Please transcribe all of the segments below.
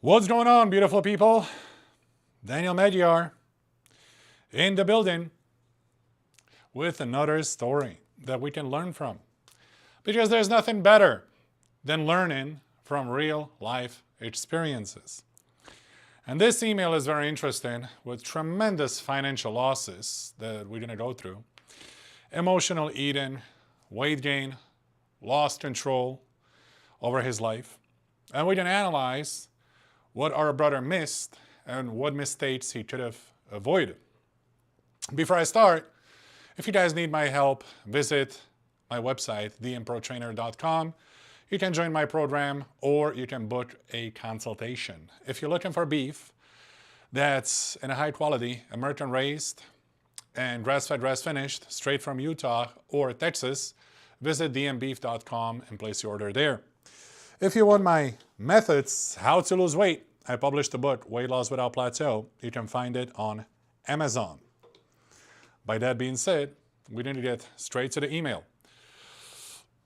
What's going on, beautiful people? Daniel Medjar in the building with another story that we can learn from. Because there's nothing better than learning from real life experiences. And this email is very interesting with tremendous financial losses that we're going to go through. Emotional eating, weight gain, lost control over his life. And we can analyze what our brother missed and what mistakes he could have avoided. Before I start, if you guys need my help, visit my website, theimprotrainer.com. You can join my program or you can book a consultation. If you're looking for beef that's in a high quality, American raised and grass-fed, grass-finished, straight from Utah or Texas, visit dmbeef.com and place your order there. If you want my methods, how to lose weight, I published a book, Weight Loss Without Plateau. You can find it on Amazon. By that being said, we need to get straight to the email.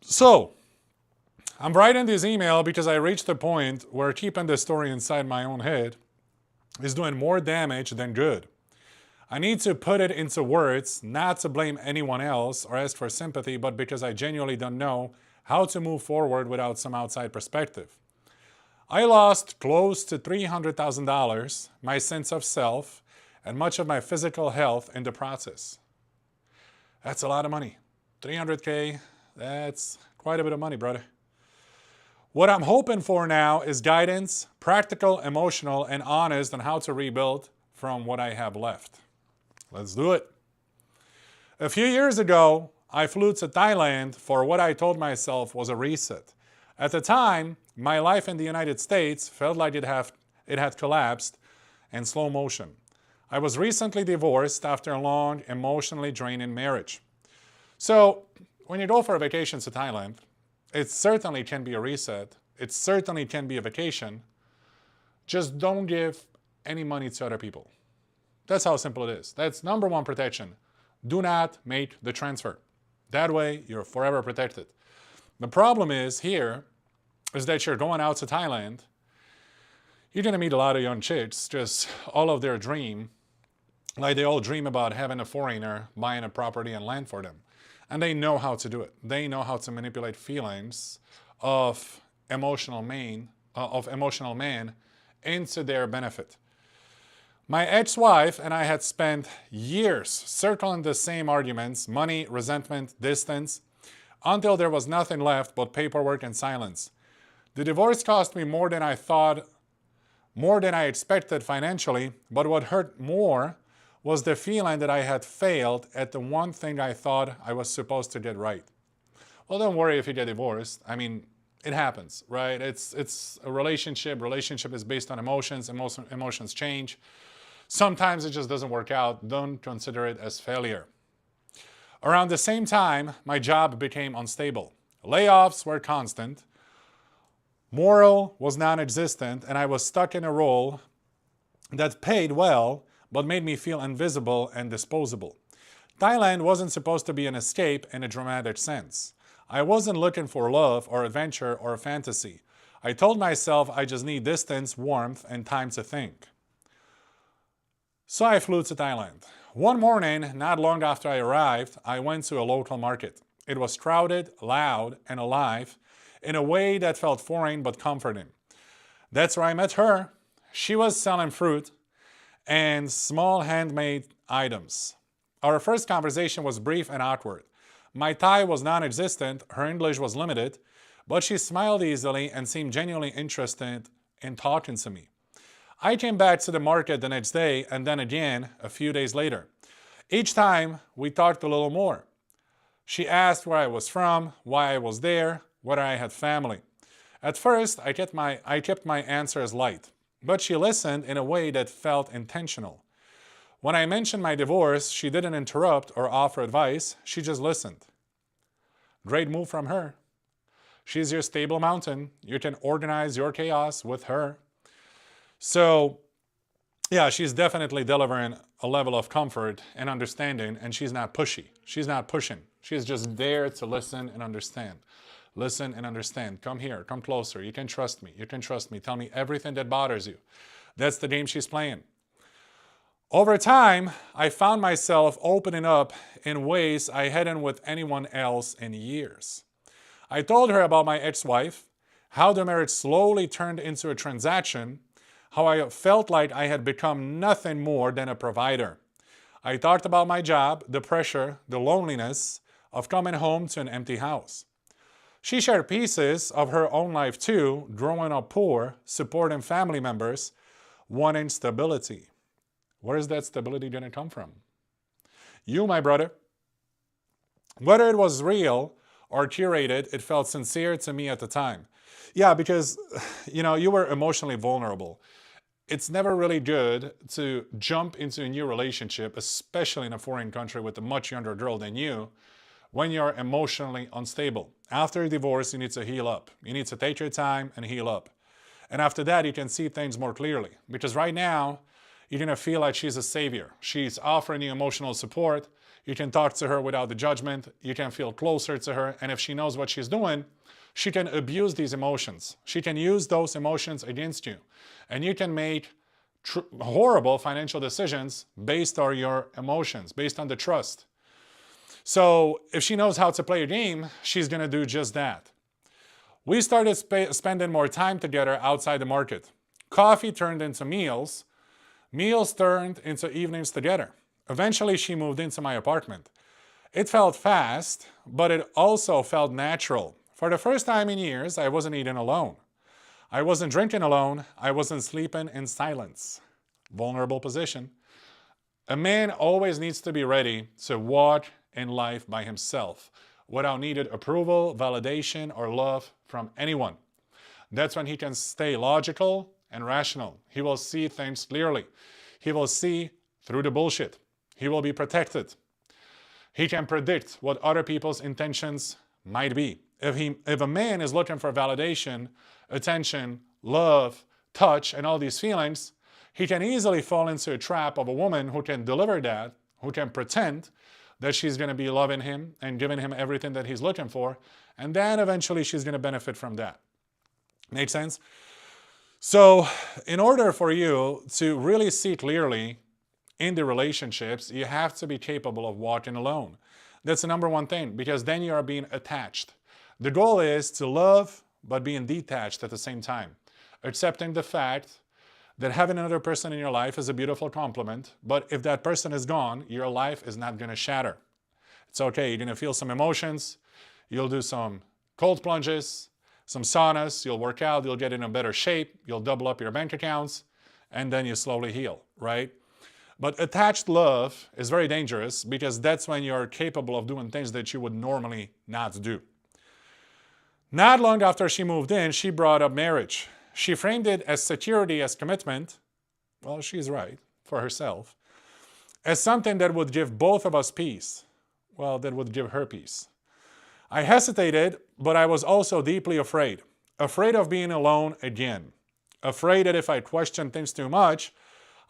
So, I'm writing this email because I reached the point where keeping the story inside my own head is doing more damage than good. I need to put it into words, not to blame anyone else or ask for sympathy, but because I genuinely don't know how to move forward without some outside perspective. I lost close to $300,000, my sense of self, and much of my physical health in the process. That's a lot of money. $300K, that's quite a bit of money, brother. What I'm hoping for now is guidance, practical, emotional, and honest on how to rebuild from what I have left. Let's do it. A few years ago, I flew to Thailand for what I told myself was a reset. At the time, my life in the United States felt like it had collapsed in slow motion. I was recently divorced after a long, emotionally draining marriage. So, when you go for a vacation to Thailand, it certainly can be a reset. It certainly can be a vacation. Just don't give any money to other people. That's how simple it is. That's number one protection. Do not make the transfer. That way, you're forever protected. The problem is here is that you're going out to Thailand. You're going to meet a lot of young chicks, just all of their dream, like they all dream about having a foreigner buying a property and land for them. And they know how to do it. They know how to manipulate feelings of emotional man into their benefit. My ex-wife and I had spent years circling the same arguments, money, resentment, distance, until there was nothing left but paperwork and silence. The divorce cost me more than I expected financially, but what hurt more was the feeling that I had failed at the one thing I thought I was supposed to get right. Well, don't worry if you get divorced. I mean, it happens, right? It's a relationship. Relationship is based on emotions. Emotions change. Sometimes it just doesn't work out. Don't consider it as failure. Around the same time, my job became unstable. Layoffs were constant. Morale was non-existent, and I was stuck in a role that paid well, but made me feel invisible and disposable. Thailand wasn't supposed to be an escape in a dramatic sense. I wasn't looking for love or adventure or fantasy. I told myself I just need distance, warmth, and time to think. So I flew to Thailand. One morning, not long after I arrived, I went to a local market. It was crowded, loud, and alive in a way that felt foreign but comforting. That's where I met her. She was selling fruit and small handmade items. Our first conversation was brief and awkward. My Thai was non-existent, her English was limited, but she smiled easily and seemed genuinely interested in talking to me. I came back to the market the next day and then again a few days later. Each time, we talked a little more. She asked where I was from, why I was there, whether I had family. At first, I kept my answers light, but she listened in a way that felt intentional. When I mentioned my divorce, she didn't interrupt or offer advice, she just listened. Great move from her. She's your stable mountain. You can organize your chaos with her. So, yeah, she's definitely delivering a level of comfort and understanding, and she's not pushy. She's not pushing. She's just there to listen and understand. Listen and understand. Come here, come closer. You can trust me. You can trust me. Tell me everything that bothers you. That's the game she's playing. Over time, I found myself opening up in ways I hadn't with anyone else in years. I told her about my ex-wife, how the marriage slowly turned into a transaction, how I felt like I had become nothing more than a provider. I talked about my job, the pressure, the loneliness of coming home to an empty house. She shared pieces of her own life too, growing up poor, supporting family members, wanting stability. Where is that stability going to come from? You, my brother. Whether it was real or curated, it felt sincere to me at the time. Yeah, because, you were emotionally vulnerable. It's never really good to jump into a new relationship, especially in a foreign country with a much younger girl than you, when you're emotionally unstable. After a divorce, you need to heal up. You need to take your time and heal up. And after that, you can see things more clearly. Because right now, you're going to feel like she's a savior. She's offering you emotional support. You can talk to her without the judgment. You can feel closer to her. And if she knows what she's doing, she can abuse these emotions. She can use those emotions against you. And you can make horrible financial decisions based on your emotions, based on the trust. So if she knows how to play a game, she's going to do just that. We started spending more time together outside the market. Coffee turned into meals. Meals turned into evenings together. Eventually, she moved into my apartment. It felt fast, but it also felt natural. For the first time in years, I wasn't eating alone. I wasn't drinking alone. I wasn't sleeping in silence. Vulnerable position. A man always needs to be ready to walk in life by himself, without needed approval, validation, or love from anyone. That's when he can stay logical and rational. He will see things clearly. He will see through the bullshit. He will be protected. He can predict what other people's intentions might be. If a man is looking for validation, attention, love, touch, and all these feelings, he can easily fall into a trap of a woman who can deliver that, who can pretend that she's going to be loving him and giving him everything that he's looking for, and then eventually she's going to benefit from that. Make sense? So in order for you to really see clearly in the relationships, you have to be capable of walking alone. That's the number one thing, because then you are being attached. The goal is to love, but being detached at the same time. Accepting the fact that having another person in your life is a beautiful compliment, but if that person is gone, your life is not going to shatter. It's okay, you're going to feel some emotions, you'll do some cold plunges, some saunas, you'll work out, you'll get in a better shape, you'll double up your bank accounts, and then you slowly heal, right? But attached love is very dangerous because that's when you're capable of doing things that you would normally not do. Not long after she moved in, she brought up marriage. She framed it as security, as commitment. Well, she's right, for herself. As something that would give both of us peace. Well, that would give her peace. I hesitated, but I was also deeply afraid. Afraid of being alone again. Afraid that if I questioned things too much,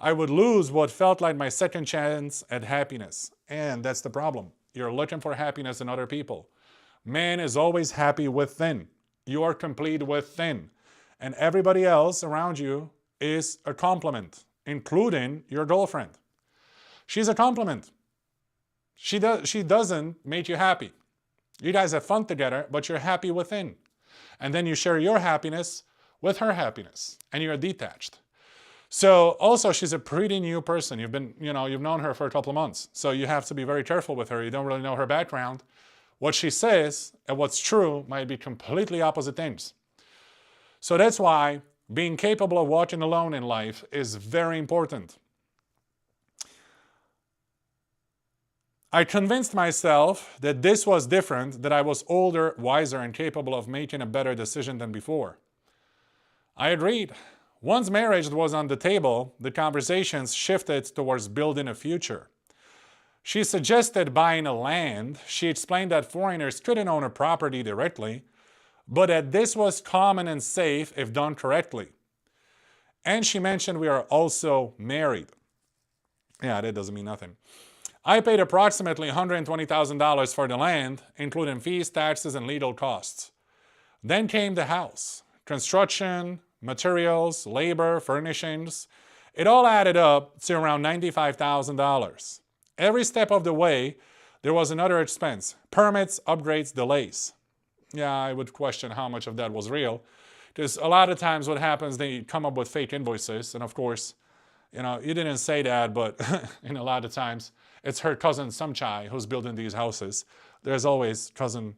I would lose what felt like my second chance at happiness. And that's the problem. You're looking for happiness in other people. Man is always happy within. You are complete within. And everybody else around you is a compliment, including your girlfriend. She's a compliment. She doesn't make you happy. You guys have fun together, but you're happy within. And then you share your happiness with her happiness, and you're detached. So also, she's a pretty new person. You've known her for a couple of months. So you have to be very careful with her. You don't really know her background. What she says and what's true might be completely opposite things. So that's why being capable of walking alone in life is very important. I convinced myself that this was different, that I was older, wiser, and capable of making a better decision than before. I agreed. Once marriage was on the table, the conversations shifted towards building a future. She suggested buying a land. She explained that foreigners couldn't own a property directly, but that this was common and safe if done correctly. And she mentioned we are also married. Yeah, that doesn't mean nothing. I paid approximately $120,000 for the land, including fees, taxes, and legal costs. Then came the house. Construction, materials, labor, furnishings. It all added up to around $95,000. Every step of the way, there was another expense. Permits, upgrades, delays. Yeah, I would question how much of that was real. Because a lot of times what happens, they come up with fake invoices. And of course, you didn't say that, but in a lot of times, it's her cousin Samchai who's building these houses. There's always cousin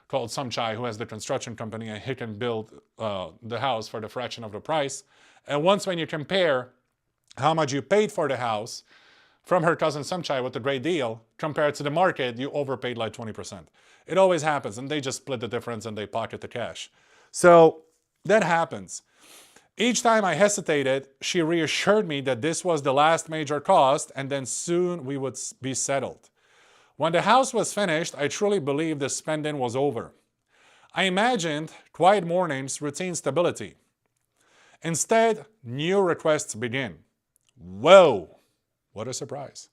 called Samchai who has the construction company, and he can build the house for the fraction of the price. And once when you compare how much you paid for the house from her cousin Samchai with a great deal compared to the market, you overpaid like 20%. It always happens, and they just split the difference and they pocket the cash. So that happens. Each time I hesitated, she reassured me that this was the last major cost and then soon we would be settled. When the house was finished, I truly believed the spending was over. I imagined quiet mornings, routine stability. Instead, new requests begin. Whoa, what a surprise.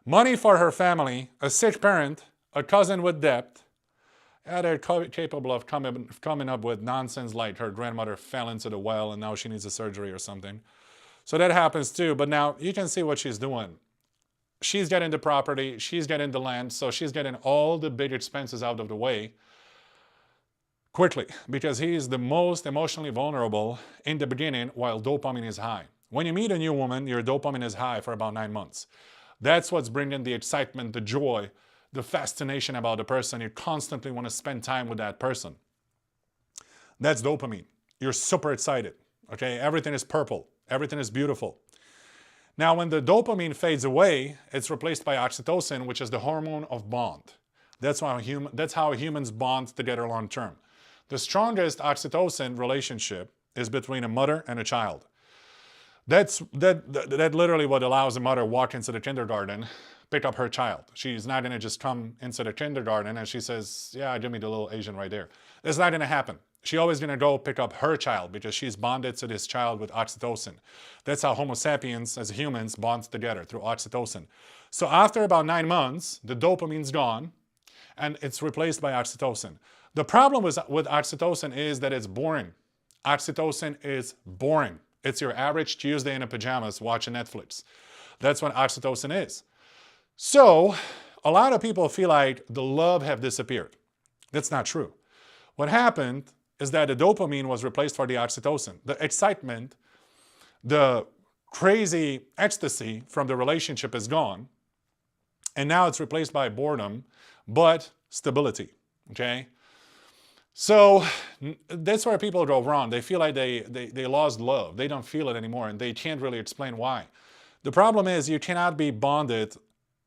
Money for her family, a sick parent, a cousin with debt. Yeah, they're capable of coming up with nonsense like her grandmother fell into the well and now she needs a surgery or something. So that happens too, but now you can see what she's doing. She's getting the property, she's getting the land, so she's getting all the big expenses out of the way quickly because he's the most emotionally vulnerable in the beginning while dopamine is high. When you meet a new woman, your dopamine is high for about 9 months. That's what's bringing the excitement, the joy, the fascination about the person. You constantly want to spend time with that person. That's dopamine. You're super excited. Okay, everything is purple. Everything is beautiful. Now, when the dopamine fades away, it's replaced by oxytocin, which is the hormone of bond. That's how humans bond together long term. The strongest oxytocin relationship is between a mother and a child. That literally what allows a mother to walk into the kindergarten, pick up her child. She's not going to just come into the kindergarten and she says, yeah, give me the little Asian right there. That's not going to happen. She's always going to go pick up her child because she's bonded to this child with oxytocin. That's how Homo sapiens as humans bond together, through oxytocin. So after about 9 months, the dopamine's gone and it's replaced by oxytocin. The problem with oxytocin is that it's boring. Oxytocin is boring. It's your average Tuesday in a pajamas watching Netflix. That's what oxytocin is. So a lot of people feel like the love have disappeared. That's not true. What happened is that the dopamine was replaced for the oxytocin. The excitement, the crazy ecstasy from the relationship is gone. And now it's replaced by boredom, but stability, okay? So that's where people go wrong. They feel like they lost love. They don't feel it anymore, and they can't really explain why. The problem is you cannot be bonded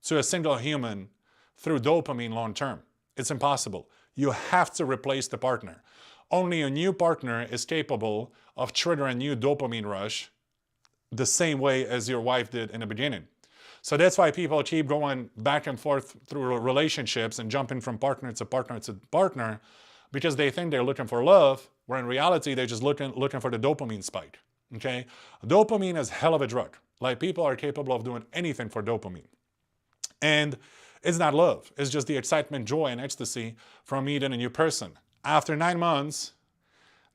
to a single human through dopamine long term. It's impossible. You have to replace the partner. Only a new partner is capable of triggering a new dopamine rush the same way as your wife did in the beginning. So that's why people keep going back and forth through relationships and jumping from partner to partner to partner because they think they're looking for love, where in reality they're just looking for the dopamine spike. Okay? Dopamine is hell of a drug. Like, people are capable of doing anything for dopamine. And it's not love. It's just the excitement, joy, and ecstasy from meeting a new person. After 9 months,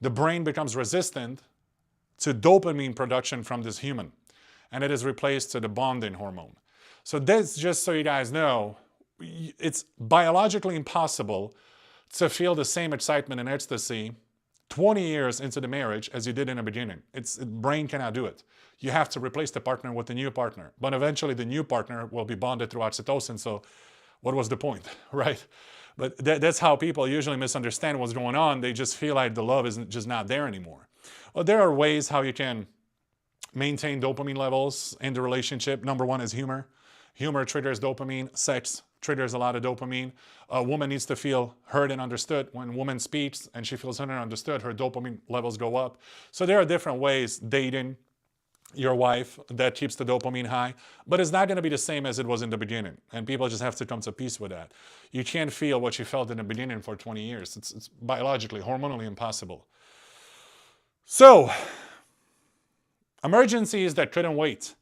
the brain becomes resistant to dopamine production from this human, and it is replaced to the bonding hormone. So that's just so you guys know, it's biologically impossible to feel the same excitement and ecstasy 20 years into the marriage as you did in the beginning. The brain cannot do it. You have to replace the partner with a new partner. But eventually the new partner will be bonded through oxytocin, so what was the point, right? But that's how people usually misunderstand what's going on. They just feel like the love is just not there anymore. Well, there are ways how you can maintain dopamine levels in the relationship. Number one is humor. Humor triggers dopamine. Sex triggers a lot of dopamine. A woman needs to feel heard and understood. When a woman speaks and she feels heard and understood, her dopamine levels go up. So there are different ways dating your wife that keeps the dopamine high, but it's not going to be the same as it was in the beginning. And people just have to come to peace with that. You can't feel what you felt in the beginning for 20 years. It's biologically, hormonally impossible. So, emergencies that couldn't wait.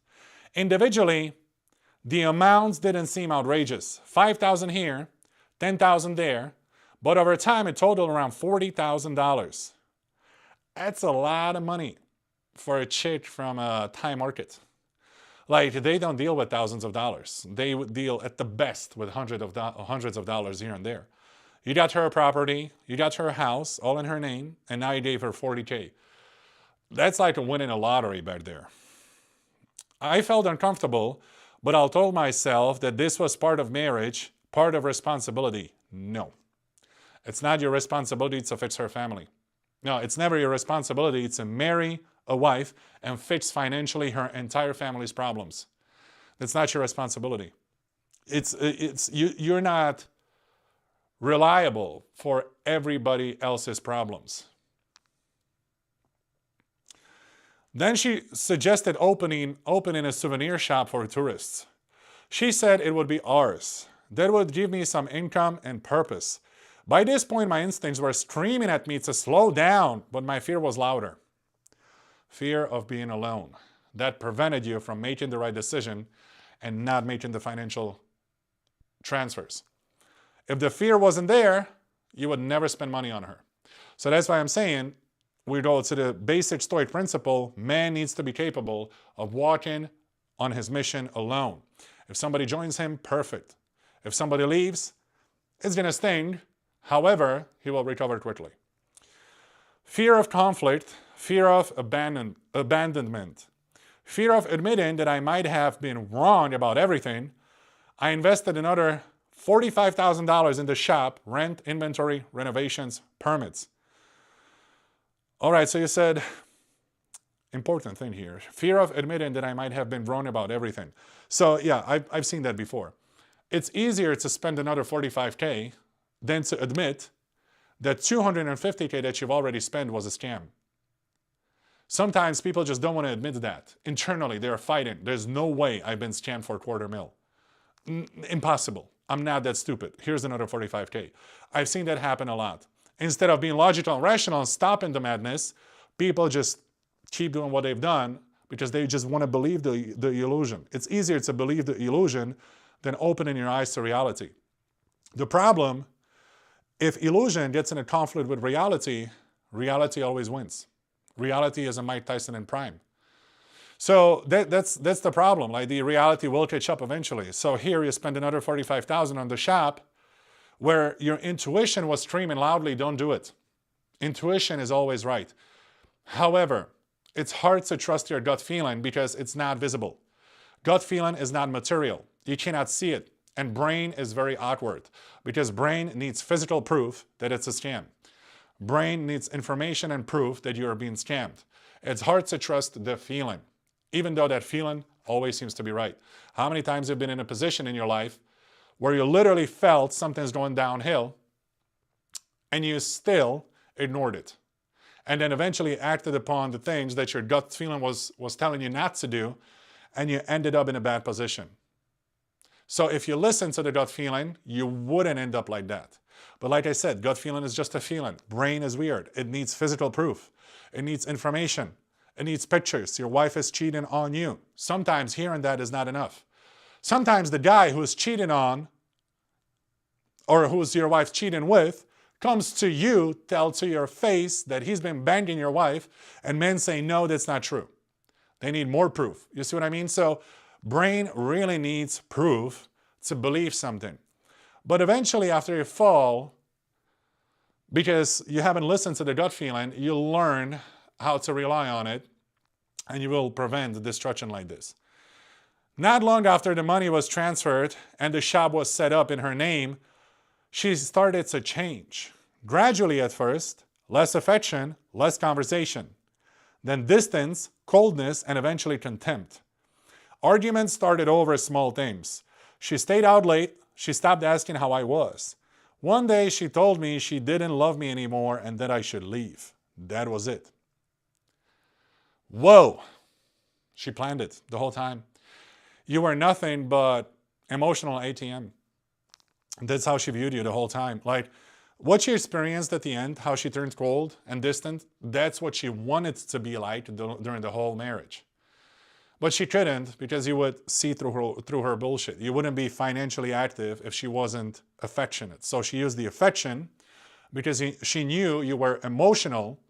Individually, the amounts didn't seem outrageous. 5,000 here, 10,000 there. But over time, it totaled around $40,000. That's a lot of money for a chick from a Thai market. Like, they don't deal with thousands of dollars. They would deal at the best with hundreds of dollars here and there. You got her property, you got her house, all in her name, and now you gave her $40K. That's like winning a lottery back there. I felt uncomfortable, but I told myself that this was part of marriage, part of responsibility. No. It's not your responsibility to fix her family. No, it's never your responsibility to marry a wife and fix financially her entire family's problems. That's not your responsibility. You're not reliable for everybody else's problems. Then she suggested opening a souvenir shop for tourists. She said it would be ours. That would give me some income and purpose. By this point, my instincts were screaming at me to slow down, but my fear was louder. Fear of being alone. That prevented you from making the right decision and not making the financial transfers. If the fear wasn't there, you would never spend money on her. So that's why I'm saying, we go to the basic Stoic principle, man needs to be capable of walking on his mission alone. If somebody joins him, perfect. If somebody leaves, it's going to sting. However, he will recover quickly. Fear of conflict, fear of abandonment, fear of admitting that I might have been wrong about everything. I invested another $45,000 in the shop, rent, inventory, renovations, permits. All right, so you said, important thing here, fear of admitting that I might have been wrong about everything. So yeah, I've seen that before. It's easier to spend another $45K than to admit that $250K that you've already spent was a scam. Sometimes people just don't want to admit that. Internally, they're fighting. There's no way I've been scammed for $250,000. Impossible. I'm not that stupid. Here's another $45K. I've seen that happen a lot. Instead of being logical and rational and stopping the madness, people just keep doing what they've done because they just want to believe the illusion. It's easier to believe the illusion than opening your eyes to reality. The problem, if illusion gets in a conflict with reality, reality always wins. Reality is a Mike Tyson in prime. So that's the problem. Like, the reality will catch up eventually. So here you spend another $45,000 on the shop where your intuition was screaming loudly, don't do it. Intuition is always right. However, it's hard to trust your gut feeling because it's not visible. Gut feeling is not material. You cannot see it. And brain is very awkward because brain needs physical proof that it's a scam. Brain needs information and proof that you are being scammed. It's hard to trust the feeling, even though that feeling always seems to be right. How many times have you been in a position in your life where you literally felt something's going downhill and you still ignored it? And then eventually acted upon the things that your gut feeling was telling you not to do, and you ended up in a bad position. So if you listen to the gut feeling, you wouldn't end up like that. But like I said, gut feeling is just a feeling. Brain is weird. It needs physical proof. It needs information. It needs pictures. Your wife is cheating on you. Sometimes hearing that is not enough. Sometimes the guy who's cheating on, or who's your wife cheating with, comes to you, tell to your face that he's been banging your wife, and men say, no, that's not true. They need more proof. You see what I mean? So brain really needs proof to believe something. But eventually, after you fall, because you haven't listened to the gut feeling, you'll learn how to rely on it, and you will prevent destruction like this. Not long after the money was transferred and the shop was set up in her name, she started to change. Gradually at first, less affection, less conversation. Then distance, coldness, and eventually contempt. Arguments started over small things. She stayed out late. She stopped asking how I was. One day she told me she didn't love me anymore and that I should leave. That was it. Whoa! She planned it the whole time. You were nothing but emotional ATM. That's how she viewed you the whole time. Like, what she experienced at the end, how she turned cold and distant, that's what she wanted to be like during the whole marriage. But she couldn't, because you would see through her bullshit. You wouldn't be financially active if she wasn't affectionate. So she used the affection because she knew you were emotional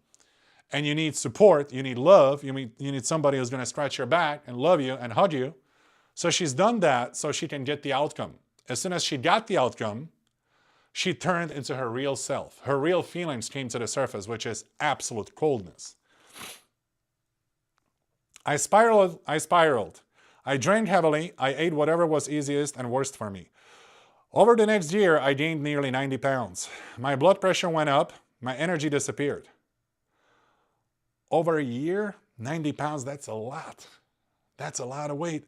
and you need support, you need love, you need somebody who's going to scratch your back and love you and hug you. So she's done that so she can get the outcome. As soon as she got the outcome, she turned into her real self. Her real feelings came to the surface, which is absolute coldness. I spiraled. I drank heavily. I ate whatever was easiest and worst for me. Over the next year, I gained nearly 90 pounds. My blood pressure went up. My energy disappeared. Over a year, 90 pounds, that's a lot. That's a lot of weight.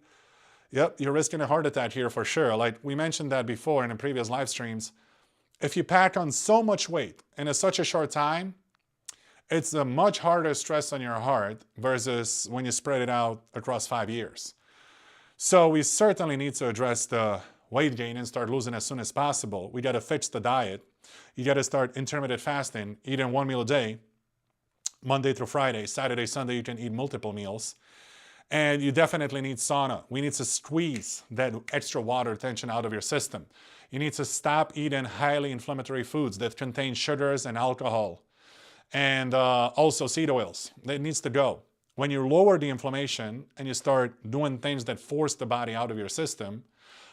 Yep, you're risking a heart attack here for sure. Like we mentioned that before in the previous live streams. If you pack on so much weight in such a short time, it's a much harder stress on your heart versus when you spread it out across 5 years. So we certainly need to address the weight gain and start losing as soon as possible. We got to fix the diet. You got to start intermittent fasting, eating 1 meal a day, Monday through Friday. Saturday, Sunday, you can eat multiple meals. And you definitely need sauna. We need to squeeze that extra water tension out of your system. You need to stop eating highly inflammatory foods that contain sugars and alcohol. And also seed oils. That needs to go. When you lower the inflammation and you start doing things that force the body out of your system,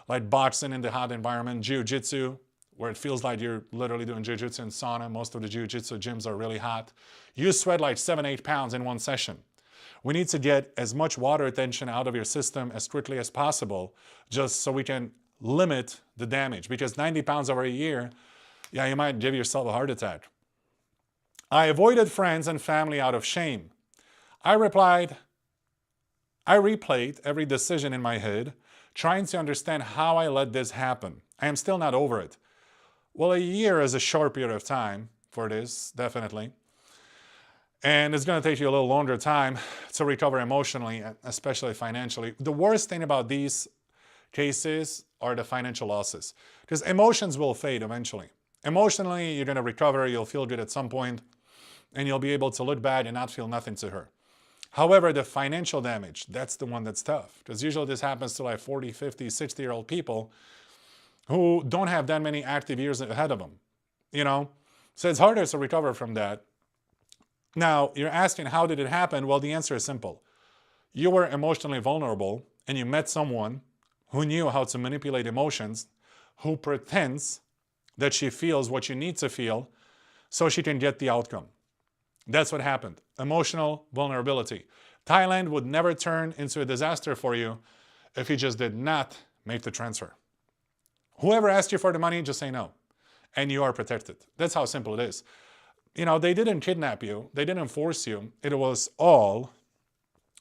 like boxing in the hot environment, jiu-jitsu, where it feels like you're literally doing jiu-jitsu in sauna. Most of the jiu-jitsu gyms are really hot. You sweat like 7-8 pounds in one session. We need to get as much water retention out of your system as quickly as possible, just so we can limit the damage. Because 90 pounds over a year, yeah, you might give yourself a heart attack. I avoided friends and family out of shame. I replayed every decision in my head, trying to understand how I let this happen. I am still not over it. Well, a year is a short period of time for this, definitely. And it's going to take you a little longer time to recover emotionally, especially financially. The worst thing about these cases are the financial losses, because emotions will fade eventually. Emotionally, you're going to recover, you'll feel good at some point, and you'll be able to look back and not feel nothing to her. However, the financial damage, that's the one that's tough, because usually this happens to like 40, 50, 60-year-old people who don't have that many active years ahead of them, you know? So it's harder to recover from that. Now, you're asking, how did it happen? Well, the answer is simple. You were emotionally vulnerable, and you met someone who knew how to manipulate emotions, who pretends that she feels what you need to feel so she can get the outcome. That's what happened. Emotional vulnerability. Thailand would never turn into a disaster for you if you just did not make the transfer. Whoever asked you for the money, just say no. And you are protected. That's how simple it is. You know, they didn't kidnap you. They didn't force you. It was all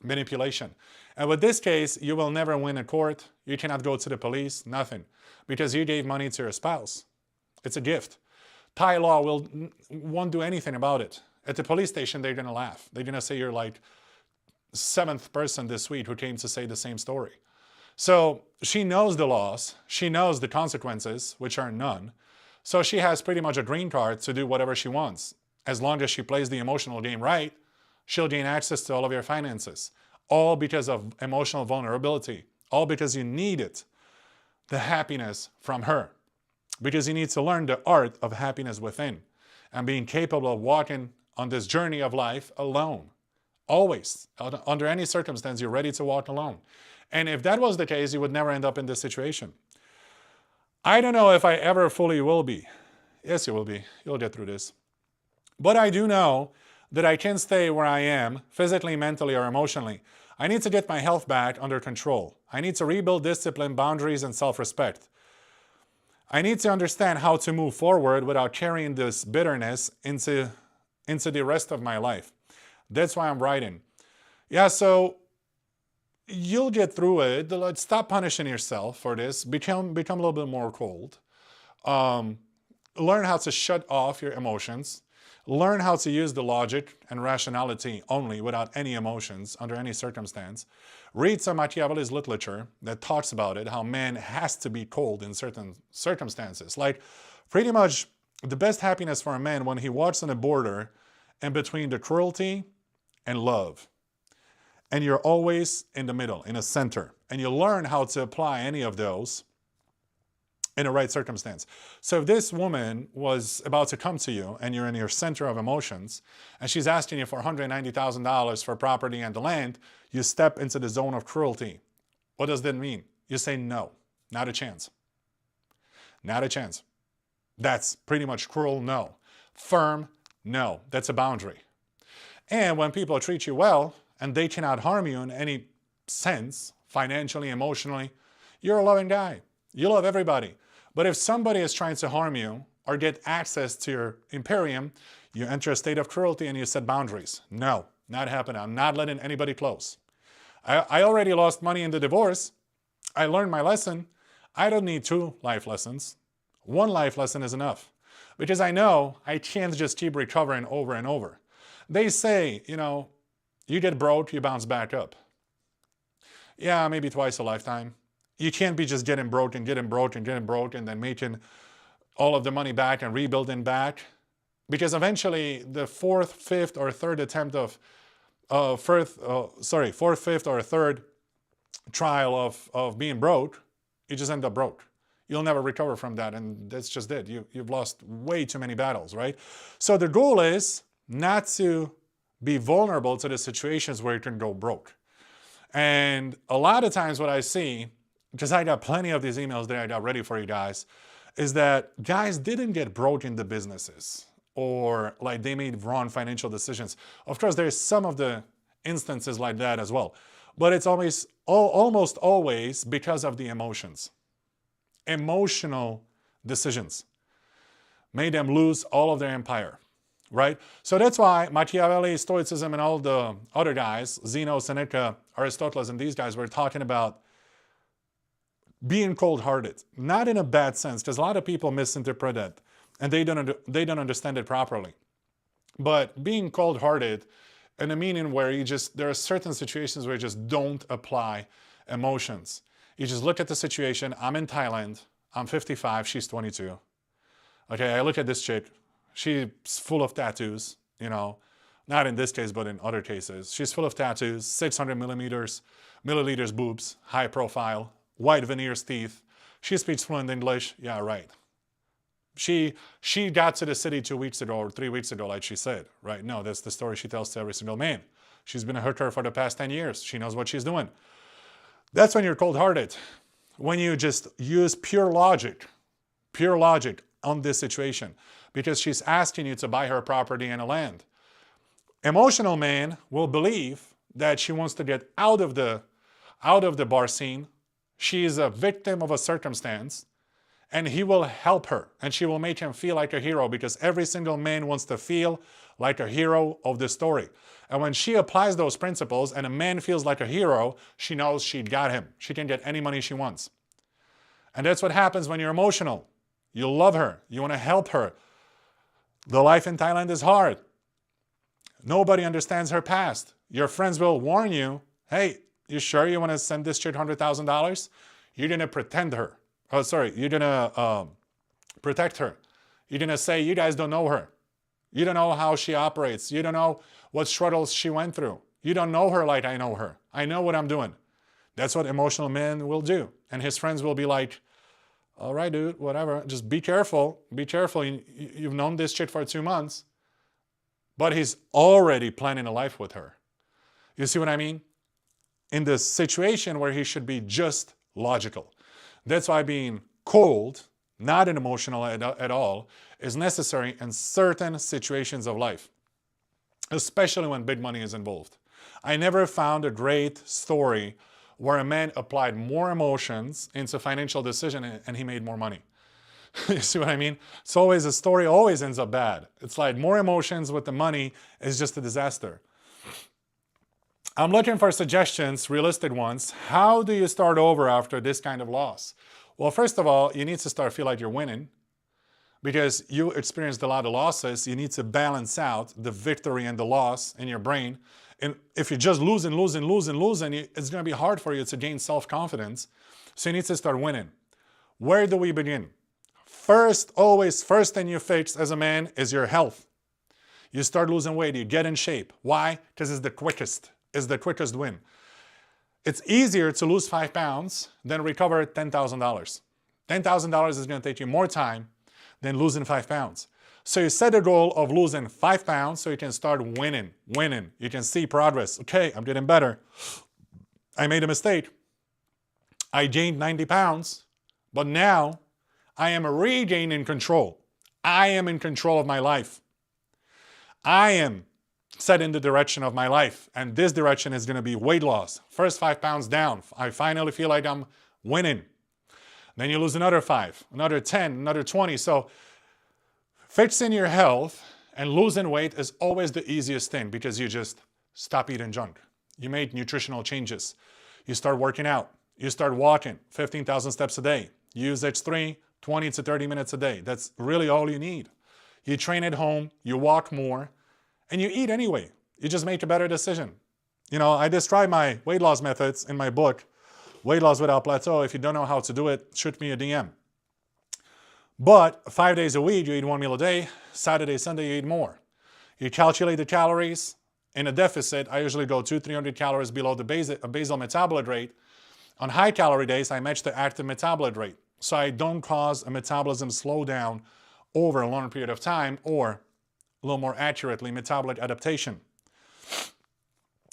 manipulation. And with this case, you will never win a court. You cannot go to the police, nothing. Because you gave money to your spouse. It's a gift. Thai law won't do anything about it. At the police station, they're going to laugh. They're going to say you're like 7th person this week who came to say the same story. So she knows the laws. She knows the consequences, which are none. So she has pretty much a green card to do whatever she wants. As long as she plays the emotional game right, she'll gain access to all of your finances. All because of emotional vulnerability. All because you needed the happiness from her. Because you need to learn the art of happiness within. And being capable of walking on this journey of life alone. Always. Under any circumstance, you're ready to walk alone. And if that was the case, you would never end up in this situation. I don't know if I ever fully will be. Yes, you will be. You'll get through this. But I do know that I can stay where I am, physically, mentally, or emotionally. I need to get my health back under control. I need to rebuild discipline, boundaries, and self-respect. I need to understand how to move forward without carrying this bitterness into the rest of my life. That's why I'm writing. Yeah, so you'll get through it. Stop punishing yourself for this. Become a little bit more cold. Learn how to shut off your emotions. Learn how to use the logic and rationality only without any emotions under any circumstance. Read some Machiavelli's literature that talks about it, how man has to be cold in certain circumstances. Like pretty much the best happiness for a man when he walks on a border in between the cruelty and love. And you're always in the middle, in a center. And you learn how to apply any of those in the right circumstance. So if this woman was about to come to you and you're in your center of emotions and she's asking you for $190,000 for property and the land, you step into the zone of cruelty. What does that mean? You say no, not a chance. Not a chance. That's pretty much cruel no. Firm no. That's a boundary. And when people treat you well and they cannot harm you in any sense, financially, emotionally, you're a loving guy. You love everybody. But if somebody is trying to harm you or get access to your imperium, you enter a state of cruelty and you set boundaries. No, not happening. I'm not letting anybody close. I already lost money in the divorce. I learned my lesson. I don't need 2 life lessons. 1 life lesson is enough. Because I know I can't just keep recovering over and over. They say, you get broke, you bounce back up. Yeah, maybe twice a lifetime. You can't be just getting broke and getting broke and getting broke and then making all of the money back and rebuilding back. Because eventually the 4th, 5th, or 3rd attempt of, 4th, 5th, or 3rd trial of being broke, you just end up broke. You'll never recover from that, and that's just it. You've lost way too many battles, right? So the goal is not to be vulnerable to the situations where you can go broke. And a lot of times what I see, because I got plenty of these emails that I got ready for you guys, is that guys didn't get broke in the businesses or like they made wrong financial decisions. Of course, there's some of the instances like that as well, but it's almost always because of the emotions. Emotional decisions made them lose all of their empire, right? So that's why Machiavelli, Stoicism, and all the other guys, Zeno, Seneca, Aristotle, and these guys were talking about being cold-hearted, not in a bad sense, because a lot of people misinterpret it and they don't understand it properly. But being cold-hearted in a meaning where there are certain situations where you just don't apply emotions. You just look at the situation. I'm in Thailand. I'm 55. She's 22. Okay, I look at this chick. She's full of tattoos, not in this case, but in other cases. She's full of tattoos, 600 milliliters boobs, high profile, white veneers teeth. She speaks fluent English. Yeah, right. She got to the city 2 weeks ago or 3 weeks ago, like she said, right? No, that's the story she tells to every single man. She's been a hooker for the past 10 years. She knows what she's doing. That's when you're cold-hearted. When you just use pure logic on this situation, because she's asking you to buy her property and a land. Emotional man will believe that she wants to get out of the bar scene. She is a victim of a circumstance, and he will help her, and she will make him feel like a hero, because every single man wants to feel like a hero of the story. And when she applies those principles and a man feels like a hero, she knows she got him. She can get any money she wants. And that's what happens when you're emotional. You love her. You want to help her. The life in Thailand is hard. Nobody understands her past. Your friends will warn you, hey, you sure you want to send this chick $100,000? You're going to pretend her. You're going to protect her. You're going to say, you guys don't know her. You don't know how she operates. You don't know what struggles she went through. You don't know her like I know her. I know what I'm doing. That's what emotional men will do. And his friends will be like, all right, dude, whatever. Just be careful. Be careful. You've known this chick for 2 months. But he's already planning a life with her. You see what I mean? In the situation where he should be just logical. That's why being cold, not an emotional at all, is necessary in certain situations of life, especially when big money is involved. I never found a great story where a man applied more emotions into financial decision and he made more money. You see what I mean? It's always, a story always ends up bad. It's like more emotions with the money is just a disaster. I'm looking for suggestions, realistic ones. How do you start over after this kind of loss? Well, first of all, you need to start feel like you're winning, because you experienced a lot of losses. You need to balance out the victory and the loss in your brain. And if you're just losing, it's going to be hard for you to gain self-confidence. So you need to start winning. Where do we begin? Always first thing you fix as a man is your health. You start losing weight, you get in shape. Why? Because it's the quickest. It's the quickest win. It's easier to lose 5 pounds than recover $10,000. $10,000 is going to take you more time than losing 5 pounds. So you set a goal of losing 5 pounds so you can start winning. You can see progress. Okay, I'm getting better. I made a mistake. I gained 90 pounds, but now I am regaining control. I am in control of my life. I am set in the direction of my life, and this direction is going to be weight loss. First 5 pounds down. I finally feel like I'm winning. Then you lose another 5, another 10, another 20. So fixing your health and losing weight is always the easiest thing because you just stop eating junk. You make nutritional changes. You start working out. You start walking 15,000 steps a day. You use H3 20 to 30 minutes a day. That's really all you need. You train at home, you walk more, and you eat anyway. You just make a better decision. You know, I describe my weight loss methods in my book, Weight Loss Without Plateau. If you don't know how to do it, shoot me a DM. But 5 days a week, you eat 1 meal a day. Saturday, Sunday, you eat more. You calculate the calories. In a deficit, I usually go 200-300 calories below the basal metabolite rate. On high calorie days, I match the active metabolite rate. So I don't cause a metabolism slowdown over a long period of time, or a little more accurately, metabolic adaptation.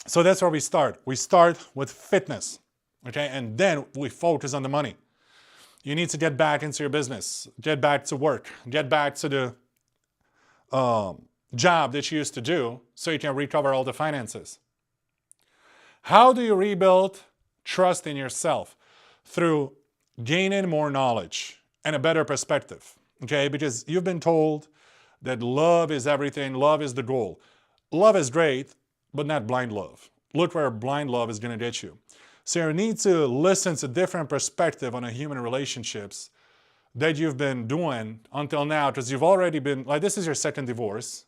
So that's where we start. We start with fitness, okay? And then we focus on the money. You need to get back into your business, get back to work, get back to the job that you used to do so you can recover all the finances. How do you rebuild trust in yourself? Through gaining more knowledge and a better perspective, okay? Because you've been told that love is everything, love is the goal. Love is great, but not blind love. Look where blind love is going to get you. So you need to listen to different perspective on a human relationships that you've been doing until now, because you've already been, like, this is your second divorce.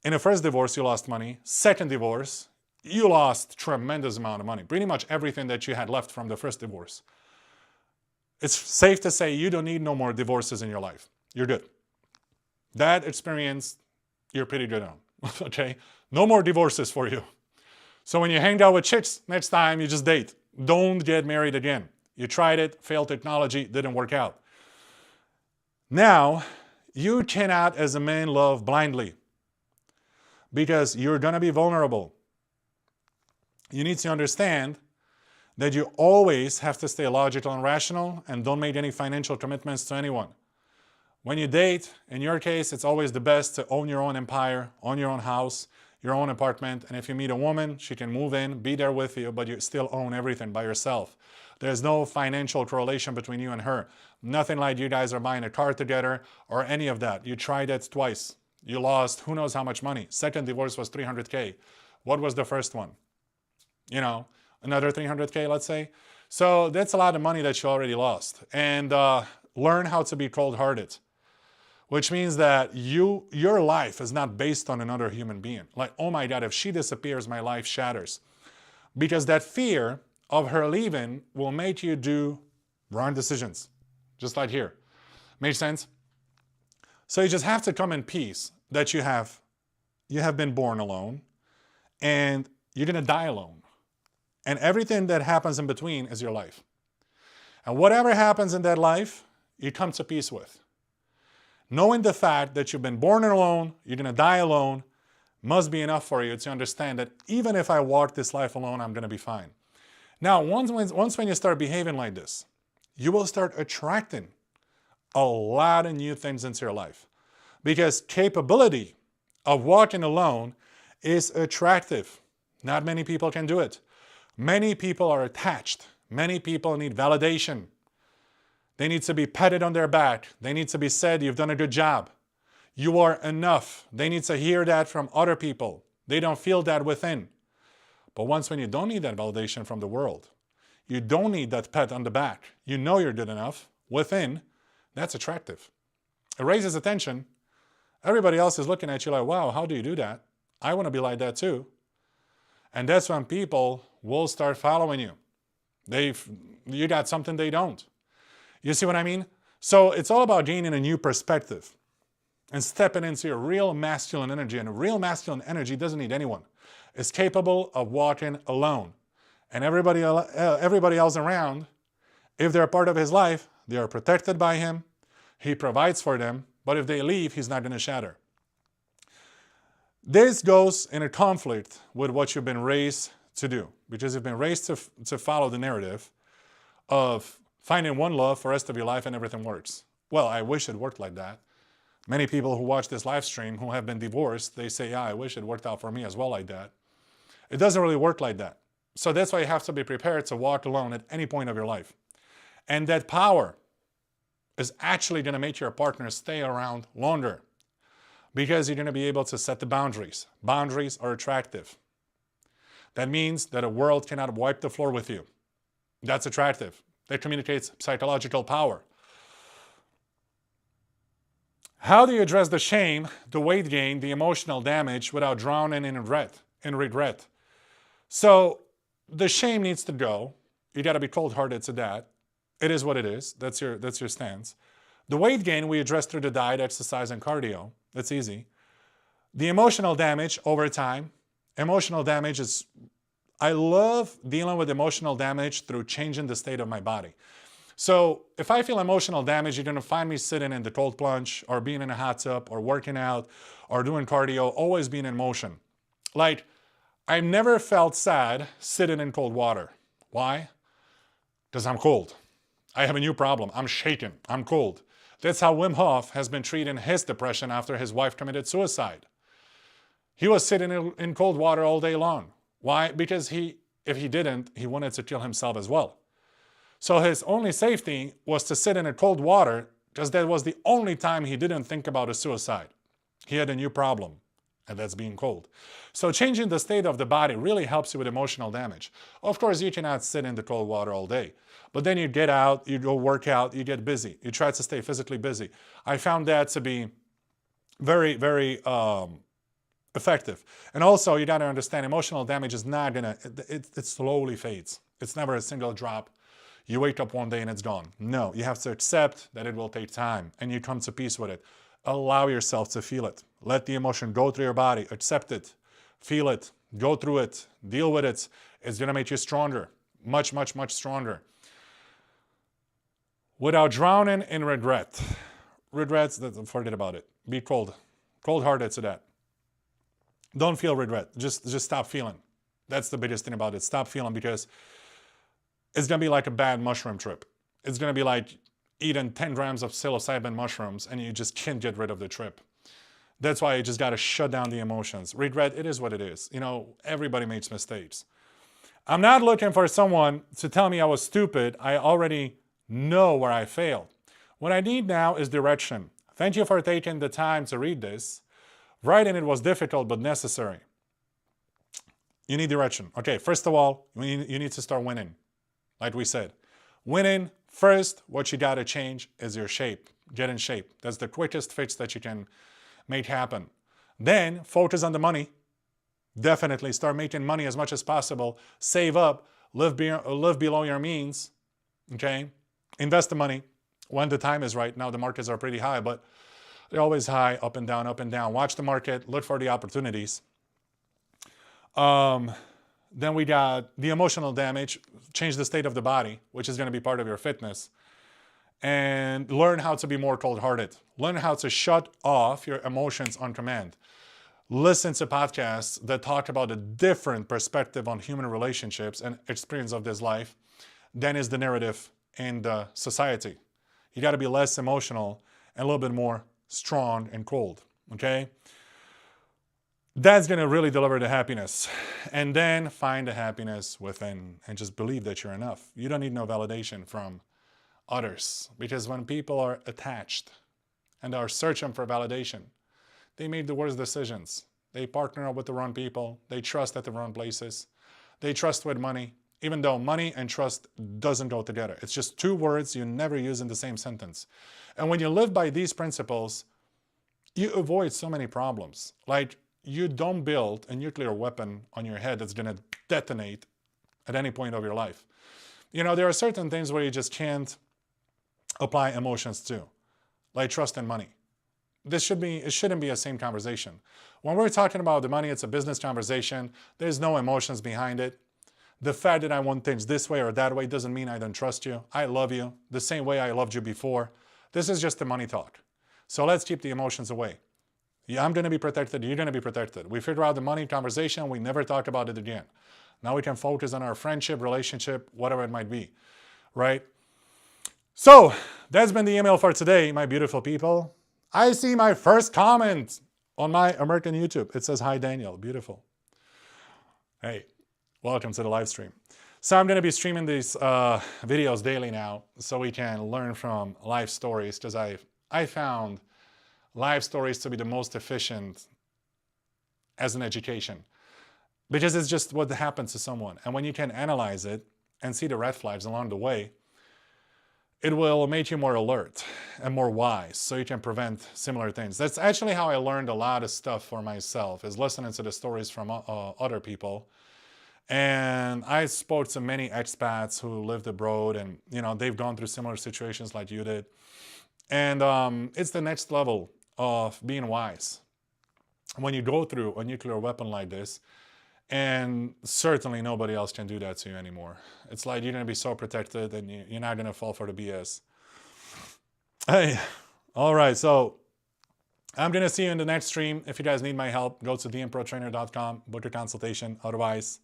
In the first divorce, you lost money. Second divorce, you lost tremendous amount of money. Pretty much everything that you had left from the first divorce. It's safe to say you don't need no more divorces in your life. You're good. That experience, you're pretty good on, okay? No more divorces for you. So when you hang out with chicks next time, you just date. Don't get married again. You tried it, failed technology, didn't work out. Now, you cannot, as a man, love blindly because you're going to be vulnerable. You need to understand that you always have to stay logical and rational and don't make any financial commitments to anyone. When you date, in your case, it's always the best to own your own empire, own your own house, your own apartment, and if you meet a woman, she can move in, be there with you, but you still own everything by yourself. There's no financial correlation between you and her. Nothing like you guys are buying a car together or any of that. You tried that twice. You lost who knows how much money. Second divorce was $300K. What was the first one? You know, another $300K, let's say. So that's a lot of money that you already lost. And learn how to be cold-hearted, which means that your life is not based on another human being. Like, oh my God, if she disappears, my life shatters. Because that fear of her leaving will make you do wrong decisions, just like here. Make sense? So you just have to come in peace that you have been born alone and you're going to die alone. And everything that happens in between is your life. And whatever happens in that life, you come to peace with. Knowing the fact that you've been born alone, you're going to die alone, must be enough for you to understand that even if I walk this life alone, I'm going to be fine. Now, once when you start behaving like this, you will start attracting a lot of new things into your life. Because capability of walking alone is attractive. Not many people can do it. Many people are attached. Many people need validation. They need to be patted on their back. They need to be said, you've done a good job. You are enough. They need to hear that from other people. They don't feel that within. But once when you don't need that validation from the world, you don't need that pat on the back, you know you're good enough within, that's attractive. It raises attention. Everybody else is looking at you like, wow, how do you do that? I want to be like that too. And that's when people will start following you. You got something they don't. You see what I mean? So it's all about gaining a new perspective and stepping into your real masculine energy. And a real masculine energy doesn't need anyone. It's capable of walking alone. And everybody else around, if they're a part of his life, They are protected by him. He provides for them. But if they leave, he's not going to shatter. This goes in a conflict with what you've been raised to do. Because you've been raised to follow the narrative of finding one love for the rest of your life and everything works. Well, I wish it worked like that. Many people who watch this live stream who have been divorced, they say, yeah, I wish it worked out for me as well like that. It doesn't really work like that. So that's why you have to be prepared to walk alone at any point of your life. And that power is actually going to make your partner stay around longer because you're going to be able to set the boundaries. Boundaries are attractive. That means that a world cannot wipe the floor with you. That's attractive. That communicates psychological power. How do you address the shame, the weight gain, the emotional damage without drowning in regret? So the shame needs to go. You got to be cold-hearted to that. It is what it is. That's your stance. The weight gain we address through the diet, exercise, and cardio. That's easy. The emotional damage over time. Emotional damage is, I love dealing with emotional damage through changing the state of my body. So if I feel emotional damage, you're going to find me sitting in the cold plunge or being in a hot tub or working out or doing cardio, always being in motion. Like, I've never felt sad sitting in cold water. Why? Because I'm cold. I have a new problem. I'm shaking. I'm cold. That's how Wim Hof has been treating his depression after his wife committed suicide. He was sitting in cold water all day long. Why? Because if he didn't, he wanted to kill himself as well. So his only safety was to sit in a cold water because that was the only time he didn't think about a suicide. He had a new problem, and that's being cold. So changing the state of the body really helps you with emotional damage. Of course, you cannot sit in the cold water all day. But then you get out, you go work out, you get busy. You try to stay physically busy. I found that to be very, very effective. And also, you got to understand, emotional damage is not going to, it slowly fades. It's never a single drop. You wake up one day and it's gone. No, you have to accept that it will take time and you come to peace with it. Allow yourself to feel it. Let the emotion go through your body. Accept it. Feel it. Go through it. Deal with it. It's going to make you stronger. Much, much, much stronger. Without drowning in regret. Regrets, forget about it. Be cold-hearted to that. Don't feel regret. Just stop feeling. That's the biggest thing about it. Stop feeling, because it's going to be like a bad mushroom trip. It's going to be like eating 10 grams of psilocybin mushrooms and you just can't get rid of the trip. That's why you just got to shut down the emotions. Regret, it is what it is. You know, everybody makes mistakes. I'm not looking for someone to tell me I was stupid. I already know where I failed. What I need now is direction. Thank you for taking the time to read this. Writing it was difficult but necessary. You need direction. Okay, first of all, you need to start winning. Like we said, winning first, what you got to change is your shape. Get in shape. That's the quickest fix that you can make happen. Then focus on the money. Definitely start making money as much as possible. Save up. Live below your means. Okay? Invest the money when the time is right. Now the markets are pretty high, but they're always high, up and down, up and down. Watch the market. Look for the opportunities. Then we got the emotional damage. Change the state of the body, which is going to be part of your fitness. And learn how to be more cold-hearted. Learn how to shut off your emotions on command. Listen to podcasts that talk about a different perspective on human relationships and experience of this life than is the narrative in the society. You got to be less emotional and a little bit more strong and cold, okay? That's going to really deliver the happiness. And then find the happiness within and just believe that you're enough. You don't need no validation from others, because when people are attached and are searching for validation, they made the worst decisions. They partner up with the wrong people. They trust at the wrong places. They trust with money, even though money and trust doesn't go together. It's just two words you never use in the same sentence. And when you live by these principles, you avoid so many problems. Like, you don't build a nuclear weapon on your head that's going to detonate at any point of your life. You know, there are certain things where you just can't apply emotions to, like trust and money. It shouldn't be a same conversation. When we're talking about the money, it's a business conversation. There's no emotions behind it. The fact that I want things this way or that way doesn't mean I don't trust you. I love you the same way I loved you before. This is just the money talk. So let's keep the emotions away. Yeah, I'm going to be protected. You're going to be protected. We figure out the money conversation. We never talk about it again. Now we can focus on our friendship, relationship, whatever it might be, right? So that's been the email for today, my beautiful people. I see my first comment on my American YouTube. It says, "Hi, Daniel." Beautiful. Hey, welcome to the live stream. So I'm going to be streaming these videos daily now so we can learn from life stories, because I found life stories to be the most efficient as an education, because it's just what happens to someone. And when you can analyze it and see the red flags along the way, it will make you more alert and more wise, so you can prevent similar things. That's actually how I learned a lot of stuff for myself, is listening to the stories from other people. And I spoke to many expats who lived abroad, and they've gone through similar situations like you did. And it's the next level of being wise when you go through a nuclear weapon like this. And certainly nobody else can do that to you anymore. It's like you're going to be so protected, and you're not going to fall for the BS. Hey, all right, so I'm going to see you in the next stream. If you guys need my help, go to theimprotrainer.com, book a consultation. Otherwise,